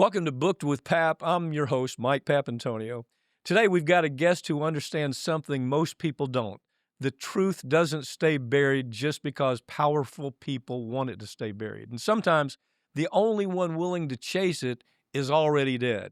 Welcome to Booked with Pap. I'm your host, Mike Papantonio. Today we've got a guest who understands something most people don't. The truth doesn't stay buried just because powerful people want it to stay buried. And sometimes the only one willing to chase it is already dead.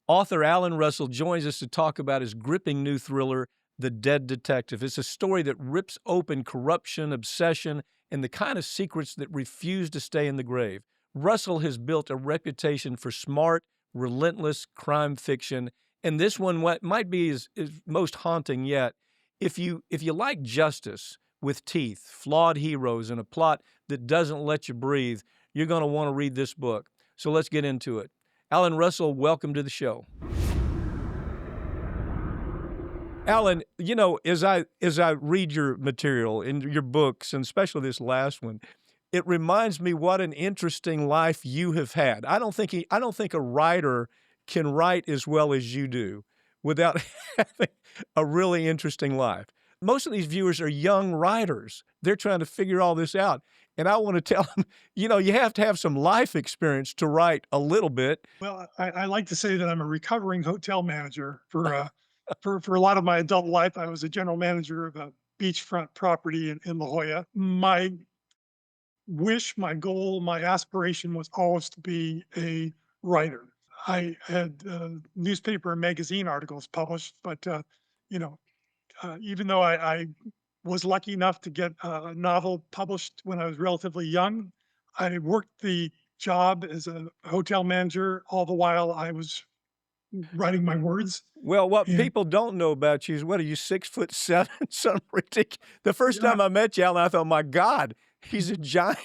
Author Alan Russell joins us to talk about his gripping new thriller, The Dead Detective. It's a story that rips open corruption, obsession, and the kind of secrets that refuse to stay in the grave. Russell has built a reputation for smart, relentless crime fiction, and this one might be his most haunting yet. If you like justice with teeth, flawed heroes, and a plot that doesn't let you breathe, you're going to want to read this book. So let's get into it. Alan Russell, welcome to the show. Alan, you know, as I read your material in your books, and especially this last one, it reminds me what an interesting life you have had. I don't think a writer can write as well as you do without having a really interesting life. Most of these viewers are young writers. They're trying to figure all this out. And I want to tell them, you know, you have to have some life experience to write a little bit. Well, I like to say that I'm a recovering hotel manager. For a lot of my adult life, I was a general manager of a beachfront property in La Jolla. My wish, my goal, my aspiration was always to be a writer. I had newspaper and magazine articles published, but even though I was lucky enough to get a novel published when I was relatively young, I worked the job as a hotel manager all the while I was writing my words. Well, what And people don't know about you is, what are you, 6'7"? Something ridiculous. The first yeah, time I met you, Alan, I thought, my God, he's a giant.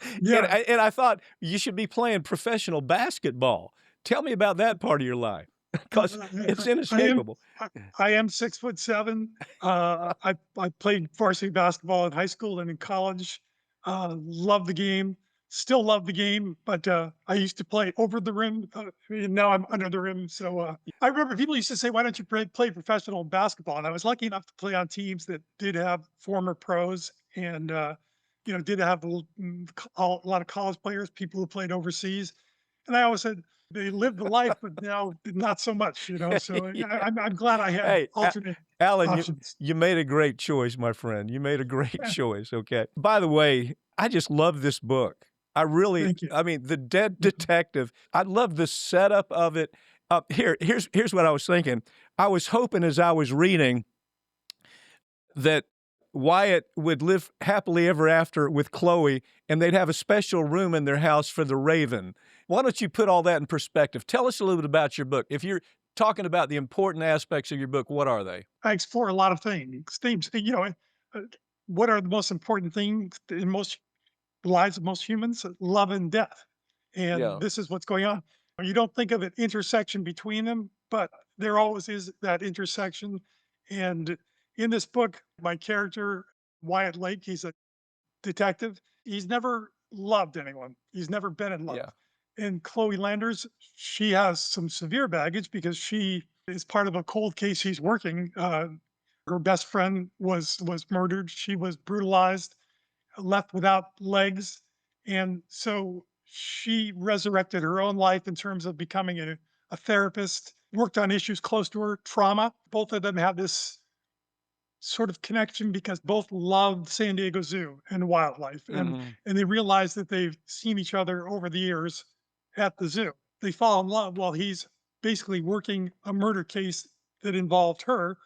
And yeah, I thought you should be playing professional basketball. Tell me about that part of your life, because it's I am inescapable. I I am 6'7". I played varsity basketball in high school and in college. Love the game, still love the game, but I used to play over the rim. And now I'm under the rim. So I remember people used to say, "Why don't you play professional basketball?" And I was lucky enough to play on teams that did have former pros and did have a lot of college players, people who played overseas. And I always said they lived the life, but now not so much. So Yeah. I'm glad I had Hey, alternate Alan, options. you made a great choice, my friend. You made a great choice, okay? By the way, I just love this book. Thank you. I mean, The Dead Detective, I love the setup of it. Here's what I was thinking. I was hoping as I was reading that Wyatt would live happily ever after with Chloe, and they'd have a special room in their house for the Raven. Why don't you put all that in perspective? Tell us a little bit about your book. If you're talking about the important aspects of your book, what are they? I explore a lot of things. Uh, what are the most important things in most lives of most humans? Love and death. And Yeah. this is what's going on. You don't think of an intersection between them, but there always is that intersection. And in this book, my character, Wyatt Lake, he's a detective. He's never loved anyone. He's never been in Yeah. love. And Chloe Landers, she has some severe baggage because she is part of a cold case she's working. Her best friend was murdered. She was brutalized, left without legs, and so she resurrected her own life in terms of becoming a therapist. Worked on issues close to her, trauma. Both of them have this sort of connection because both love San Diego Zoo and wildlife, Hmm. and they realize that they've seen each other over the years at the zoo. They fall in love while he's basically working a murder case that involved her,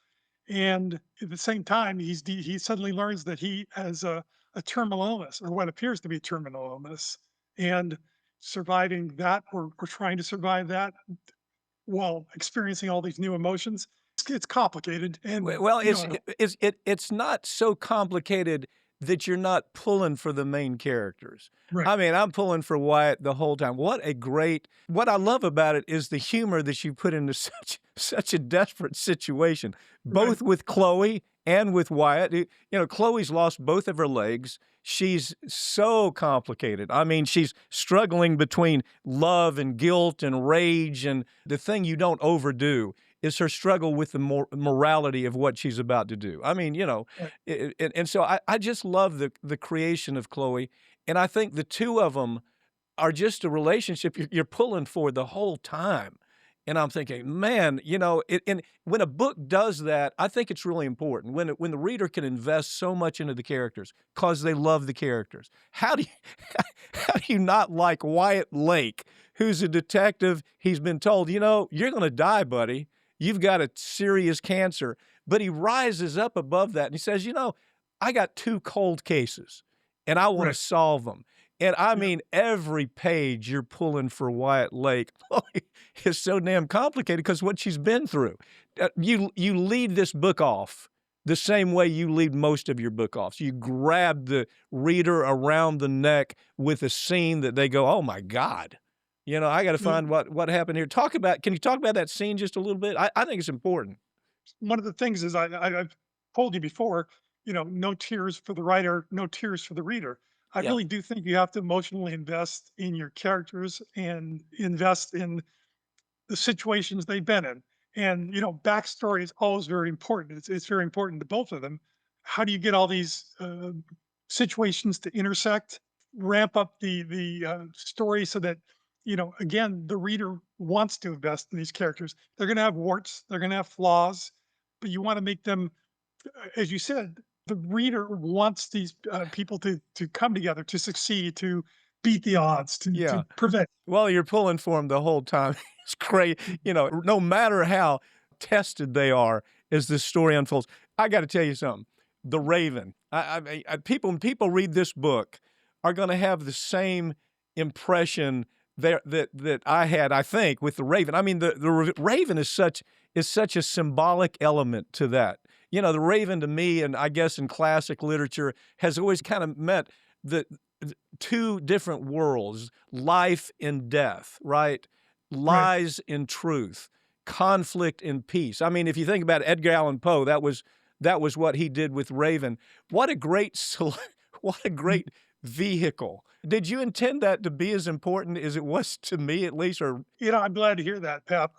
and at the same time, he suddenly learns that he has a terminal illness, or what appears to be terminal illness, and surviving that, or trying to survive that while experiencing all these new emotions. It's complicated, and Well, you know, it's not so complicated that you're not pulling for the main characters. right. I mean, I'm pulling for Wyatt the whole time. What I love about it is the humor that you put into such a desperate situation, Right. both with Chloe and with Wyatt. You know, Chloe's lost both of her legs. She's so complicated. I mean, she's struggling between love and guilt and rage, and the thing you don't overdo is her struggle with the morality of what she's about to do. I mean, you know, Right. and so I just love the creation of Chloe, and I think the two of them are just a relationship you're pulling for the whole time. And I'm thinking, man, you know, and when a book does that, I think it's really important when the reader can invest so much into the characters because they love the characters. How do you, how do you not like Wyatt Lake, who's a detective? He's been told, you know, you're going to die, buddy. You've got a serious cancer. But he rises up above that and he says, you know, I got 2 cold cases and I want to Right. solve them. And I Yeah. mean, every page you're pulling for Wyatt Lake is so damn complicated because what she's been through. You lead this book off the same way you lead most of your book offs. You grab the reader around the neck with a scene that they go, "Oh my God, you know, I got to The- find what happened here." Can you talk about that scene just a little bit? I think it's important. One of the things is I've told you before, no tears for the writer, no tears for the reader. I Yeah, really do think you have to emotionally invest in your characters and invest in the situations they've been in. And backstory is always very important. It's very important to both of them. How do you get all these situations to intersect, ramp up the story so that again the reader wants to invest in these characters. They're going to have warts, they're going to have flaws, but you want to make them, as you said, the reader wants these people to come together, to succeed, to beat the odds, to yeah. prevent. Well, you're pulling for them the whole time. It's great. You know, no matter how tested they are as this story unfolds. I got to tell you something. The Raven. When people read this book, are going to have the same impression that I had. I think with the Raven. I mean, the Raven is such a symbolic element to that. You know, the Raven to me, and I guess in classic literature, has always kind of meant the 2 different worlds, life and death, right? Right. Lies and truth, conflict and peace. I mean, if you think about Edgar Allan Poe, that was what he did with Raven. What a great what a great vehicle. Did you intend that to be as important as it was to me, at least? Or I'm glad to hear that, Pep.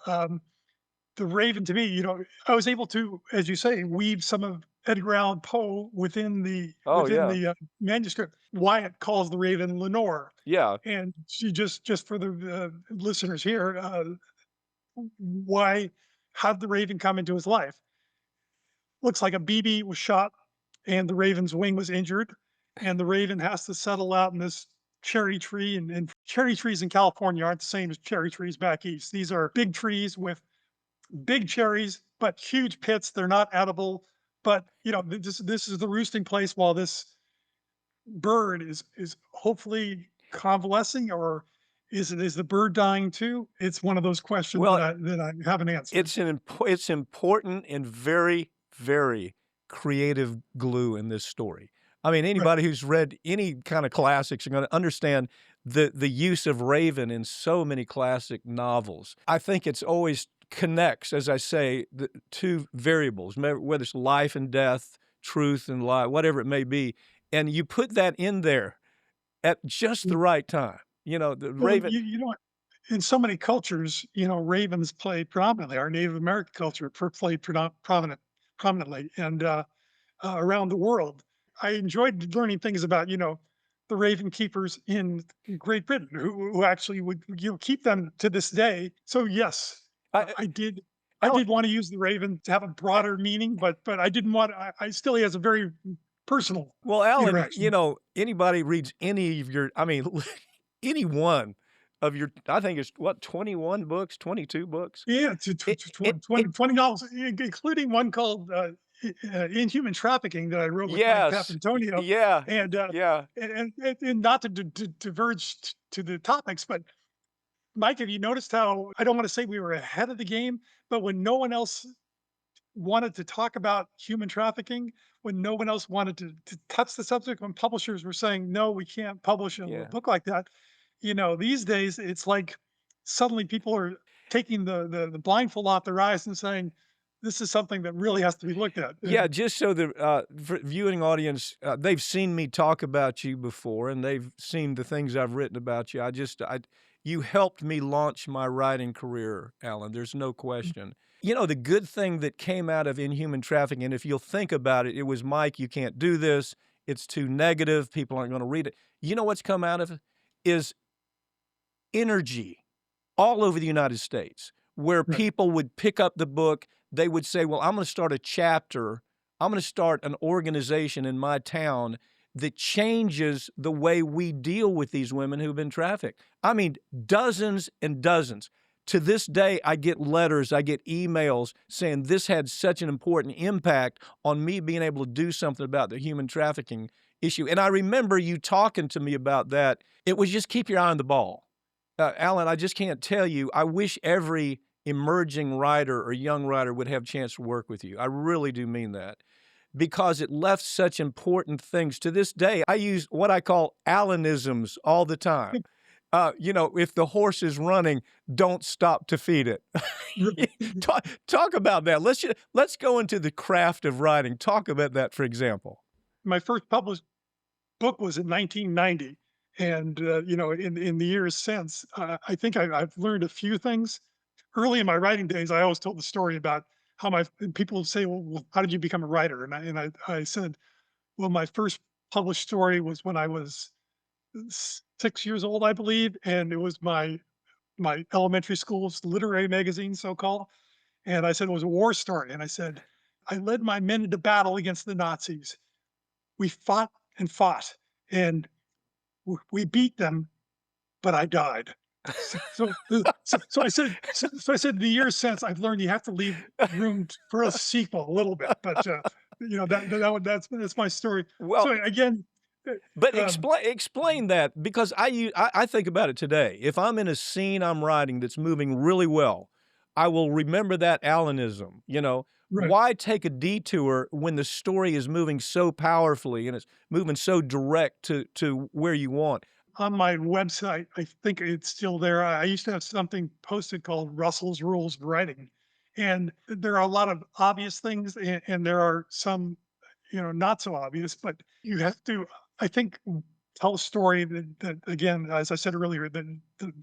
The Raven to me, I was able to, as you say, weave some of Edgar Allan Poe within the oh within yeah, the manuscript. Wyatt calls the Raven Lenore, yeah, and she just for the listeners here, why how did the Raven come into his life? Looks like a BB was shot, and the Raven's wing was injured, and the Raven has to settle out in this cherry tree, and cherry trees in California aren't the same as cherry trees back east. These are big trees with big cherries, but huge pits. They're not edible. But this is the roosting place while this bird is hopefully convalescing, or is the bird dying too? It's one of those questions well, that I haven't answered. it's important and very, very creative glue in this story. I mean, Right. anybody who's read any kind of classics are going to understand the use of Raven in so many classic novels. I think it's always connects, as I say, the 2 variables, whether it's life and death, truth and lie, whatever it may be, and you put that in there at just the right time. You know, the Well, Raven. you know what? In so many cultures, ravens play prominently. Our Native American culture played prominently, and around the world. I enjoyed learning things about, the raven keepers in Great Britain who actually would keep them to this day. So yes, I, I did. I Alan, did want to use the raven to have a broader meaning, but I didn't want. I still he has a very personal well, Alan, you interaction. know, anybody reads any of your, I mean, any one of your, I think it's what, 21 books, 22 books? Yeah, It, to it, it, $20, including one called Inhuman Trafficking that I wrote with Mike yes, Papantonio, yeah, and yeah, and not to diverge to the topics, but Mike, have you noticed how I don't want to say we were ahead of the game, but when no one else wanted to talk about human trafficking, when no one else wanted to touch the subject, when publishers were saying, no, we can't publish a yeah. book like that, these days it's like suddenly people are taking the blindfold off their eyes and saying, this is something that really has to be looked at. Yeah, just so the viewing audience, they've seen me talk about you before, and they've seen the things I've written about you. You helped me launch my writing career, Alan. There's no question. You know, the good thing that came out of Inhuman Trafficking, and if you'll think about it, it was, Mike, you can't do this. It's too negative. People aren't going to read it. You know what's come out of it? Is energy all over the United States where Right. people would pick up the book. They would say, well, I'm going to start a chapter. I'm going to start an organization in my town that changes the way we deal with these women who've been trafficked. I mean, dozens and dozens. To this day, I get letters, I get emails saying this had such an important impact on me being able to do something about the human trafficking issue. And I remember you talking to me about that. It was just keep your eye on the ball. Alan, I just can't tell you, I wish every emerging writer or young writer would have a chance to work with you. I really do mean that because it left such important things. To this day, I use what I call Alanisms all the time. If the horse is running, don't stop to feed it. Talk about that. Let's go into the craft of writing. Talk about that, for example. My first published book was in 1990. And, in the years since, I think I've learned a few things. Early in my writing days, I always told the story about how and people would say, well, how did you become a writer? And I said, well, my first published story was when I was 6 years old, I believe. And it was my elementary school's literary magazine, so-called. And I said it was a war story. And I said, I led my men into battle against the Nazis. We fought and fought, and we beat them, but I died. So I said in the years since I've learned you have to leave room for a sequel a little bit, but that's my story. Well, So again, but um, explain that because I think about it today. If I'm in a scene I'm writing that's moving really well, I will remember that Alanism. right. Why take a detour when the story is moving so powerfully and it's moving so direct to where you want? On my website, I think it's still there. I used to have something posted called Russell's Rules of Writing. And there are a lot of obvious things, and there are some, not so obvious, but you have to, I think, tell a story that again, as I said earlier, that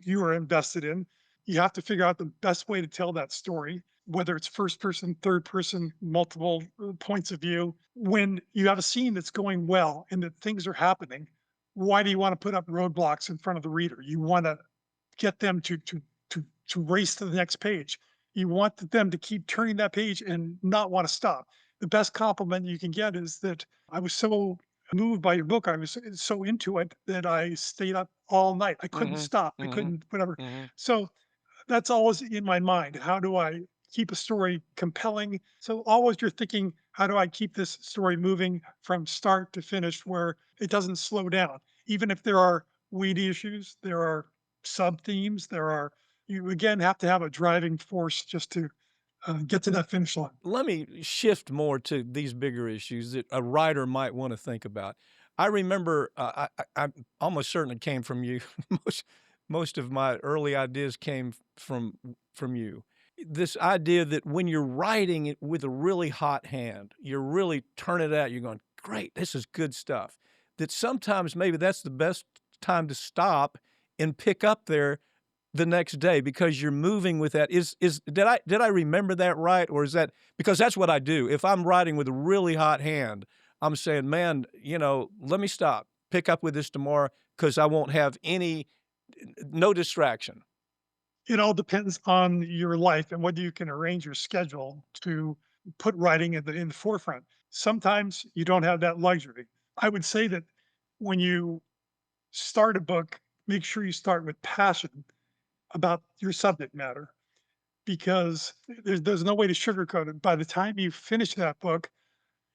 you are invested in. You have to figure out the best way to tell that story, whether it's first person, third person, multiple points of view. When you have a scene that's going well and that things are happening, why do you want to put up roadblocks in front of the reader? You want to get them to race to the next page. You want them to keep turning that page and not want to stop. The best compliment you can get is that I was so moved by your book. I was so into it that I stayed up all night. I couldn't Mhm, stop. I mhm, couldn't, whatever. mhm. So that's always in my mind. How do I keep a story compelling? So always you're thinking, how do I keep this story moving from start to finish where it doesn't slow down? Even if there are weedy issues, there are sub themes, you again have to have a driving force just to get to that finish line. Let me shift more to these bigger issues that a writer might want to think about. I remember I'm almost certain it came from you. most most of my early ideas came from you. This idea that when you're writing it with a really hot hand, you're really turning it out. You're going, great, this is good stuff. That sometimes maybe that's the best time to stop and pick up there the next day because you're moving with that. Did I remember that right? Or is that because that's what I do. If I'm writing with a really hot hand, I'm saying, man, let me stop, pick up with this tomorrow because I won't have no distraction. It all depends on your life and whether you can arrange your schedule to put writing in the forefront. Sometimes you don't have that luxury. I would say that when you start a book, make sure you start with passion about your subject matter because there's no way to sugarcoat it. By the time you finish that book,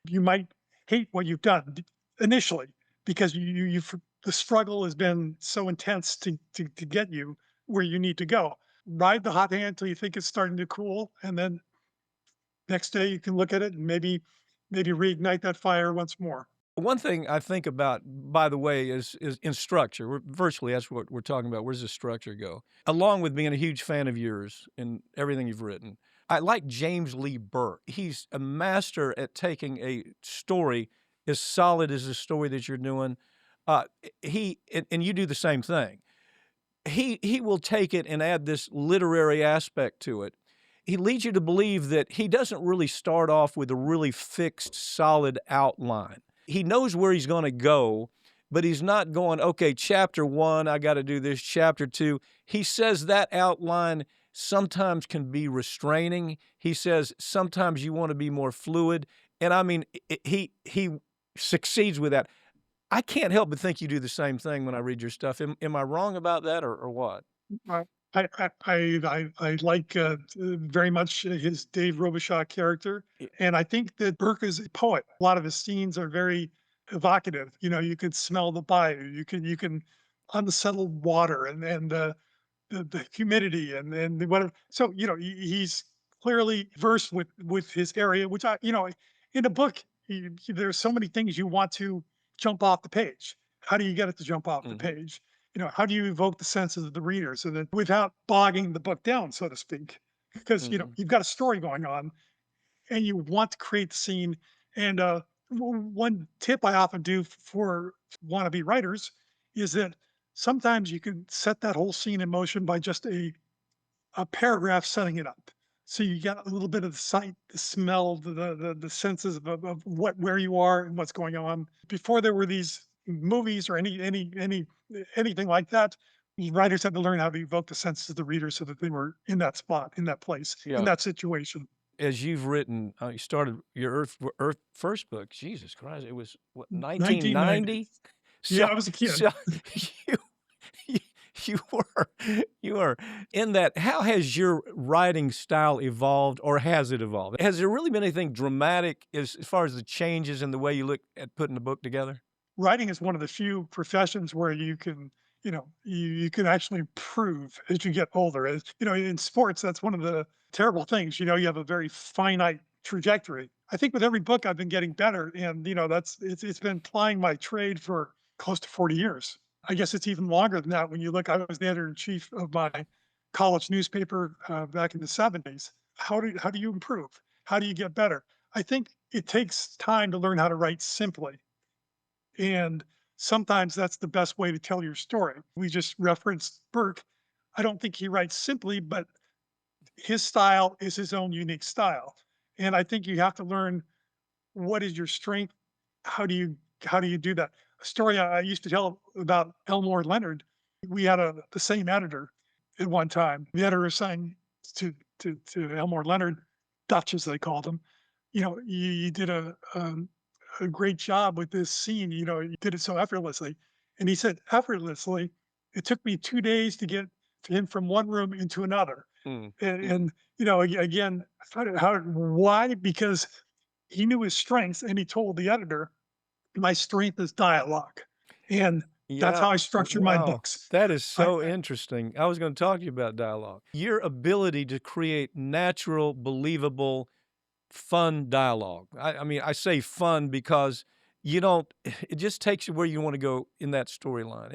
you might hate what you've done initially because the struggle has been so intense to get you where you need to go. Ride the hot hand until you think it's starting to cool, and then next day you can look at it and maybe reignite that fire once more. One thing I think about, by the way, is in structure. Virtually, that's what we're talking about. Where's the structure go? Along with being a huge fan of yours and everything you've written, I like James Lee Burke. He's a master at taking a story as solid as the story that you're doing. And you do the same thing. He will take it and add this literary aspect to it. He leads you to believe that he doesn't really start off with a really fixed, solid outline. He knows where he's going to go, but he's not going, okay, chapter 1, I got to do this, chapter 2. He says that outline sometimes can be restraining. He says sometimes you want to be more fluid. And I mean, he succeeds with that. I can't help but think you do the same thing when I read your stuff. Am I wrong about that or what? Uh, I like very much his Dave Robichaud character, Y- and I think that Burke is a poet. A lot of his scenes are very evocative. You know, you can smell the bayou, you can unsettled water, and the humidity and the whatever. So you know, he's clearly versed with his area, which I, you know, in a book, there's so many things you want to jump off the page. How do you get it to jump off the mhm, page? You know, how do you evoke the senses of the reader so that without bogging the book down, so to speak? Because you know mhm. you've got a story going on, and you want to create the scene. And one tip I often do for wannabe writers is that sometimes you can set that whole scene in motion by just a paragraph setting it up. So you get a little bit of the sight, the smell, the senses of what where you are and what's going on. Before there were these movies or anything like that, writers had to learn how to evoke the senses of the reader so that they were in that spot, in that place, in Yeah. that situation. As you've written, you started your Earth first book. Jesus Christ, it was what, 1990. 1990? Yeah, So I was a kid. so you you you were you were in that. How has your writing style evolved, or has it evolved? Has there really been anything dramatic as far as the changes in the way you look at putting a book together? Writing is one of the few professions where you can, you know, you can actually improve as you get older. As you know, in sports, that's one of the terrible things. You know, you have a very finite trajectory. I think with every book, I've been getting better, and you know, it's been plying my trade for close to 40 years. I guess it's even longer than that when you look. I was the editor in chief of my college newspaper back in the 70s. How do you improve? How do you get better? I think it takes time to learn how to write simply, and sometimes that's the best way to tell your story. We just referenced Burke. I don't think he writes simply, but his style is his own unique style. And I think you have to learn what is your strength. How do you do that? A story I used to tell about Elmore Leonard. We had the same editor at one time. The editor was saying to Elmore Leonard, Dutch as they called him, you know, you did a great job with this scene. You know, you did it so effortlessly. And he said, effortlessly, it took me 2 days to get him from one room into another. Mm, And you know, again, why? Because he knew his strengths and he told the editor, my strength is dialogue. And that's yeah. how I structure my Wow. books. That is I, so interesting. I was going to talk to you about dialogue. Your ability to create natural, believable, fun dialogue. I mean, I say fun because you don't it just takes you where you want to go in that storyline.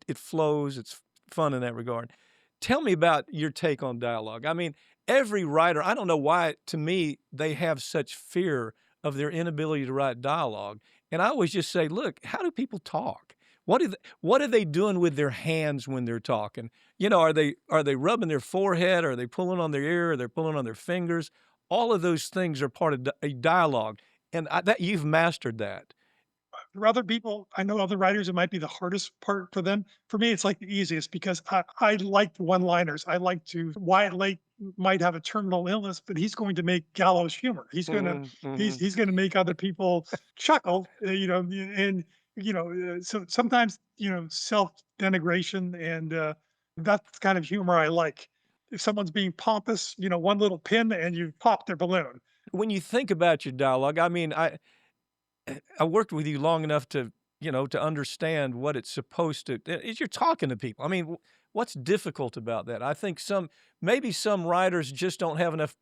It flows, it's fun in that regard. Tell me about your take on dialogue. I mean, every writer, I don't know why to me they have such fear of their inability to write dialogue. And I always just say, look, how do people talk? What are they doing with their hands when they're talking? You know, are they rubbing their forehead? Are they pulling on their ear? Are they pulling on their fingers? All of those things are part of a dialogue, and that you've mastered that. for other people, I know other writers, it might be the hardest part for them. For me, it's like the easiest because I like one-liners. I like to. Wyatt Lake might have a terminal illness, but he's going to make gallows humor. Mhm, mhm. He's going to make other people chuckle. You know, and you know, so sometimes you know self denigration, and that's the kind of humor I like. If someone's being pompous, you know, one little pin and you pop their balloon. When you think about your dialogue, I mean, I worked with you long enough to, to understand what it's supposed to is you're talking to people. I mean, what's difficult about that? I think maybe some writers just don't have enough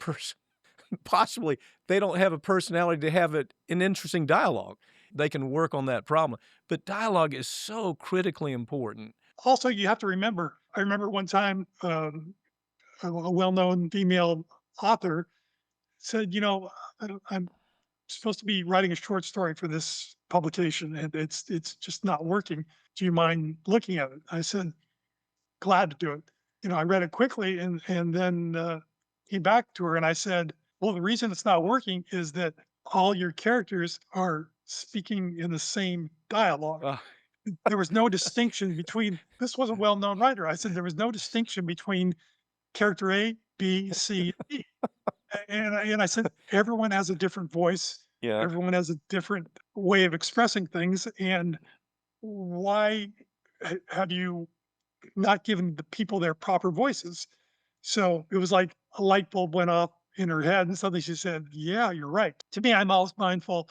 possibly they don't have a personality to have an interesting dialogue. They can work on that problem. But dialogue is so critically important. Also, you have to remember. I remember one time a well-known female author said, "You know, I'm supposed to be writing a short story for this publication, and it's just not working. Do you mind looking at it?" I said, "Glad to do it." You know, I read it quickly, and then came back to her, and I said, "Well, the reason it's not working is that all your characters are speaking in the same dialogue." there was no distinction between this was a well-known writer. I said there was no distinction between character A, B, C, and D. And I said everyone has a different voice. Yeah. Everyone has a different way of expressing things. And why have you not given the people their proper voices? So it was like a light bulb went off in her head, and suddenly she said, "Yeah, you're right." To me, I'm always mindful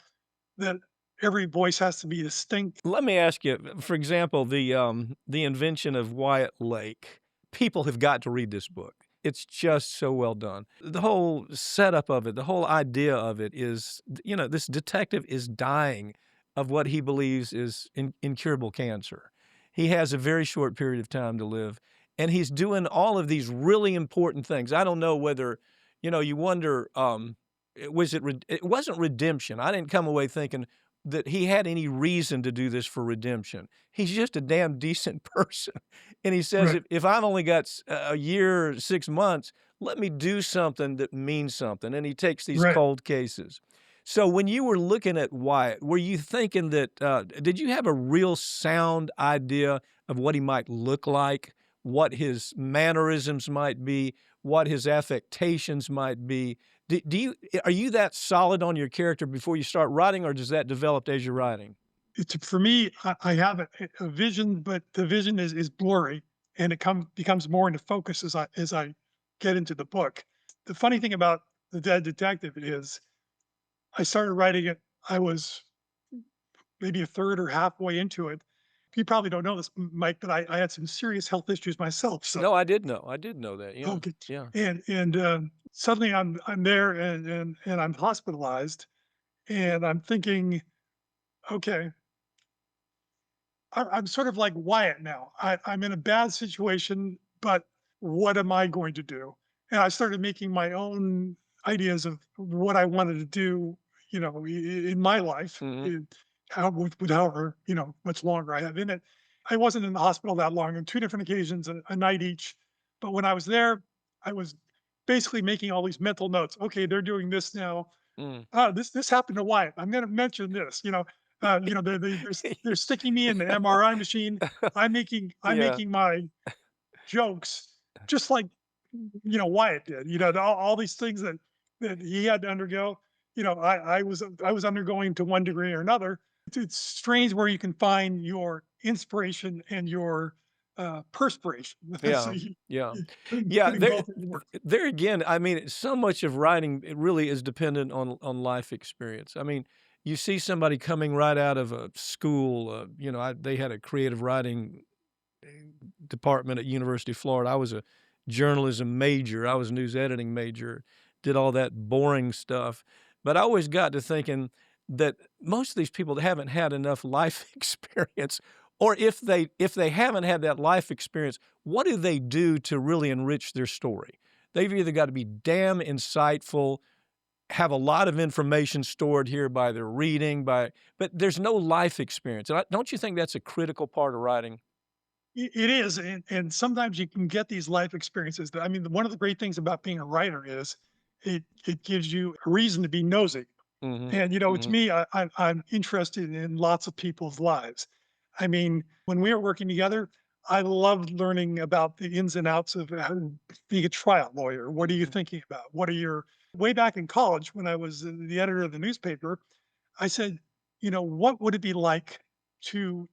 that every voice has to be distinct. Let me ask you, for example, the invention of Wyatt Lake. People have got to read this book. It's just so well done. The whole setup of it, the whole idea of it is, this detective is dying of what he believes is incurable cancer. He has a very short period of time to live, and he's doing all of these really important things. I don't know whether, you wonder, it wasn't redemption. I didn't come away thinking that he had any reason to do this for redemption. He's just a damn decent person. And he says, Right, if I've only got a year, 6 months, let me do something that means something. And he takes these right. cold cases. So when you were looking at Wyatt, were you thinking that, did you have a real sound idea of what he might look like, what his mannerisms might be, what his affectations might be? Are you that solid on your character before you start writing, or does that develop as you're writing? It's for me, I have a vision, but the vision is blurry, and it becomes more into focus as I get into the book. The funny thing about The Dead Detective is I started writing it, I was maybe a third or halfway into it. You probably don't know this, Mike, but I had some serious health issues myself. So No, I did know. I did know that. Yeah. okay, Yeah. and suddenly I'm there and I'm hospitalized, and I'm thinking, okay, I'm sort of like Wyatt now. I'm in a bad situation, but what am I going to do? And I started making my own ideas of what I wanted to do, in my life, Mhm. with however, much longer I have in it. I wasn't in the hospital that long on two different occasions, a night each. But when I was there, I was basically making all these mental notes. Okay, they're doing this now. Mm. This happened to Wyatt. I'm going to mention this. They're sticking me in the MRI machine. I'm Yeah. making my jokes just like Wyatt did. All these things that he had to undergo. I was undergoing to one degree or another. It's strange where you can find your inspiration and your perspiration. So Yeah. you, Yeah. you Yeah. putting There, both in work. there again, I mean, so much of writing, it really is dependent on life experience. I mean, you see somebody coming right out of a school, they had a creative writing department at University of Florida. I was a journalism major. I was a news editing major, did all that boring stuff. But I always got to thinking that most of these people haven't had enough life experience, or if they haven't had that life experience, what do they do to really enrich their story? They've either got to be damn insightful, have a lot of information stored here by their reading, but there's no life experience. And don't you think that's a critical part of writing? It is, and sometimes you can get these life experiences. I mean, one of the great things about being a writer is it gives you a reason to be nosy. Mhm. And to Mhm. me, I'm interested in lots of people's lives. I mean, when we were working together, I loved learning about the ins and outs of being a trial lawyer. What are you thinking about? What are your way back in college when I was the editor of the newspaper? I said, what would it be like to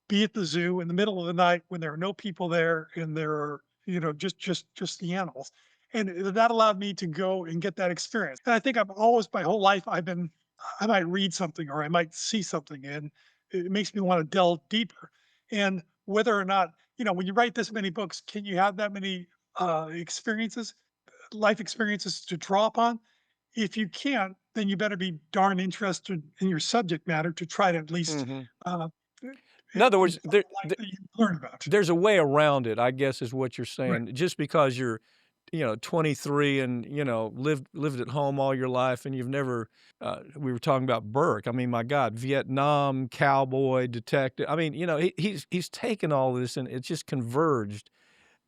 be at the zoo in the middle of the night when there are no people there and there are, just the animals. And that allowed me to go and get that experience. And I think I've always, my whole life, I might read something or I might see something and it makes me want to delve deeper. And whether or not, when you write this many books, can you have that many experiences, life experiences to draw upon? If you can't, then you better be darn interested in your subject matter to try to at least Mhm. uh, In other words, inform the life that you learn about. there's a way around it, I guess, is what you're Right. saying. Just because you're, 23 and, lived at home all your life and you've never, we were talking about Burke. I mean, my God, Vietnam, cowboy, detective. I mean, he's taken all this and it's just converged.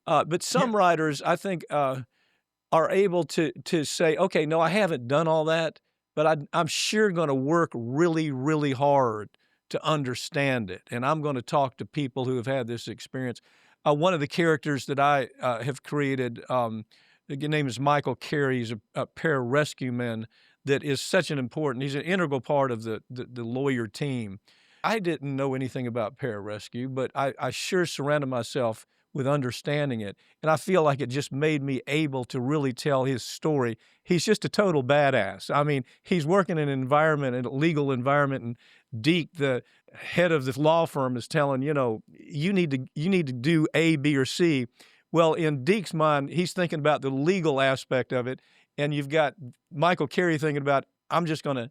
But Yeah. some writers, I think, are able to say, okay, no, I haven't done all that, but I'm sure going to work really, really hard to understand it. And I'm going to talk to people who have had this experience. One of the characters that I have created, the name is Michael Carey. He's a pararescueman that is such an important, he's an integral part of the lawyer team. I didn't know anything about pararescue, but I sure surrounded myself with understanding it. And I feel like it just made me able to really tell his story. He's just a total badass. I mean, he's working in an environment, in a legal environment, and Deke, the head of the law firm, is telling, you need to do A, B, or C. Well, in Deke's mind, he's thinking about the legal aspect of it, and you've got Michael Carey thinking about, I'm just gonna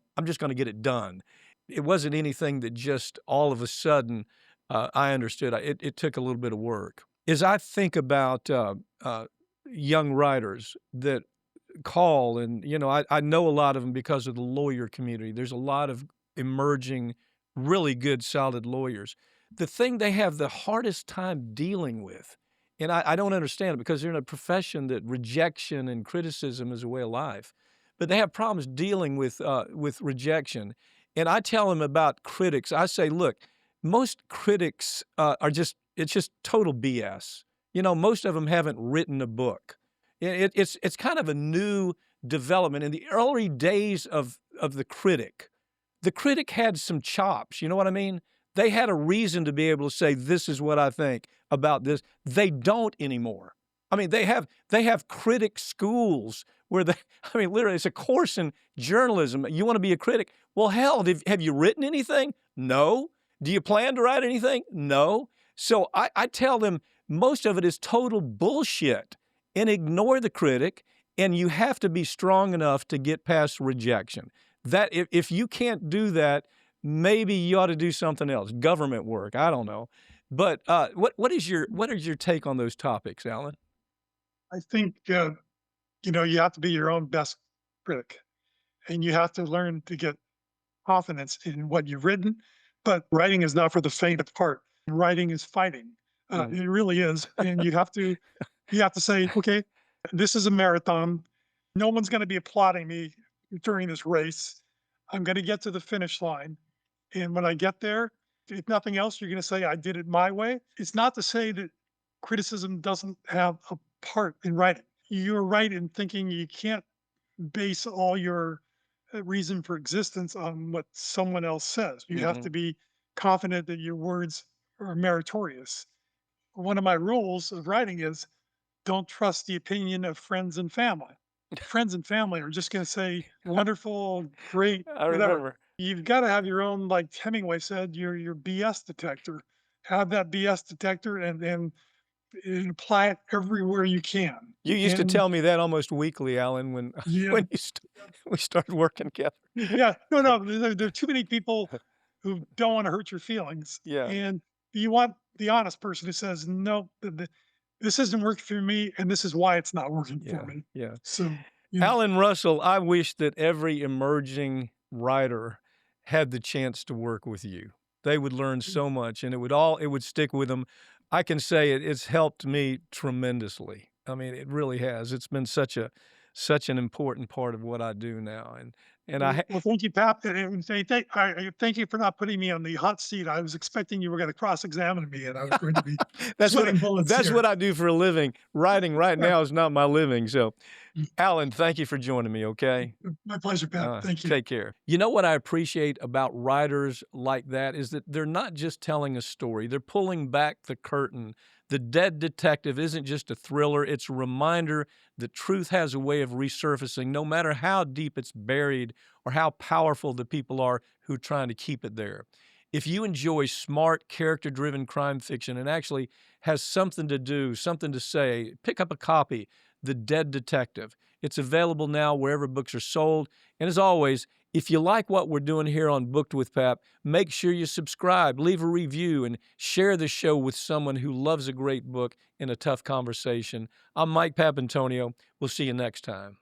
get it done. It wasn't anything that just all of a sudden I understood. It took a little bit of work. As I think about young writers that call, and I know a lot of them because of the lawyer community. There's a lot of emerging, really good, solid lawyers. The thing they have the hardest time dealing with, and I don't understand it because they're in a profession that rejection and criticism is a way of life, but they have problems dealing with rejection. And I tell them about critics. I say, look, most critics it's just total BS. Most of them haven't written a book. It's kind of a new development. In the early days of the critic had some chops. You know what I mean? They had a reason to be able to say, this is what I think about this. They don't anymore. I mean, they have critic schools where literally it's a course in journalism. You want to be a critic? Well, hell, have you written anything? No. Do you plan to write anything? No. So I tell them most of it is total bullshit, and ignore the critic, and you have to be strong enough to get past rejection. That if you can't do that, maybe you ought to do something else, government work. I don't know. But what is your take on those topics, Alan? I think, you have to be your own best critic, and you have to learn to get confidence in what you've written. But writing is not for the faint of heart. Writing is fighting. It really is. And you have to say, okay, this is a marathon. No one's going to be applauding me during this race. I'm going to get to the finish line. And when I get there, if nothing else, you're going to say, I did it my way. It's not to say that criticism doesn't have a part in writing. You're right in thinking you can't base all your reason for existence on what someone else says. You have to be confident that your words are meritorious. One of my rules of writing is don't trust the opinion of friends and family. Friends and family are just going to say wonderful, great, I whatever. remember. You've got to have your own, like Hemingway said, your BS detector. Have that BS detector and apply it everywhere you can. You used to tell me that almost weekly, Alan, when Yeah. when we started working together. Yeah, no, there are too many people who don't want to hurt your feelings. Yeah. And you want the honest person who says, no, this isn't working for me, and this is why it's not working for me. Yeah. So, Alan Russell, I wish that every emerging writer had the chance to work with you. They would learn so much, and it would stick with them. I can say it's helped me tremendously. I mean, it really has. It's been such an important part of what I do now. And well, thank you, Pat. And thank you for not putting me on the hot seat. I was expecting you were going to cross-examine me, and I was going to be that's sweating bullets that's here. what I do for a living. Writing right now is not my living. So, Alan, thank you for joining me, okay? My pleasure, Pat. Thank you. Take care. You know what I appreciate about writers like that is that they're not just telling a story. They're pulling back the curtain. The Dead Detective isn't just a thriller. It's a reminder that truth has a way of resurfacing no matter how deep it's buried or how powerful the people are who are trying to keep it there. If you enjoy smart, character-driven crime fiction and actually has something to do, something to say, pick up a copy, The Dead Detective. It's available now wherever books are sold. And as always, if you like what we're doing here on Booked with Pap, make sure you subscribe, leave a review, and share the show with someone who loves a great book and a tough conversation. I'm Mike Papantonio. We'll see you next time.